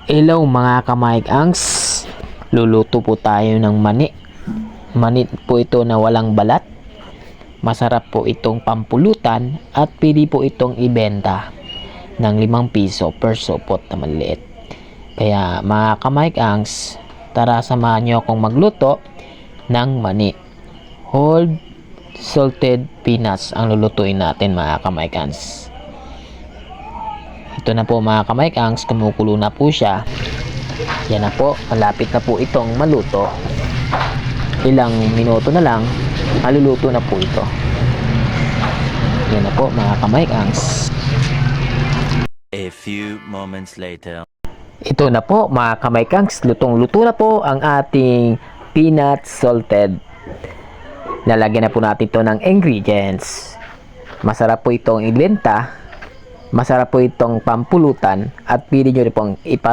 Hello mga kamaig-angs, luluto po tayo ng mani. Mani po ito na walang balat. Masarap po itong pampulutan at pwede po itong ibenta ng 5 piso per supot na maliit. Kaya mga kamaig-angs, tara samahan nyo akong magluto ng mani. Whole salted peanuts ang lulutuin natin mga kamaig-angs. Ito na po mga kamaig-angs, kumukulo na po siya. Yan na po, malapit na po itong maluto. Ilang minuto na lang, maluluto na po ito. Yan na po mga kamaig-angs. A few moments later. Ito na po mga kamaig-angs, lutong-luto na po ang ating peanut salted. Lalagyan na po natin ito ng ingredients. Masarap po itong ibenta. Masarap po itong pampulutan at pwede nyo rin pong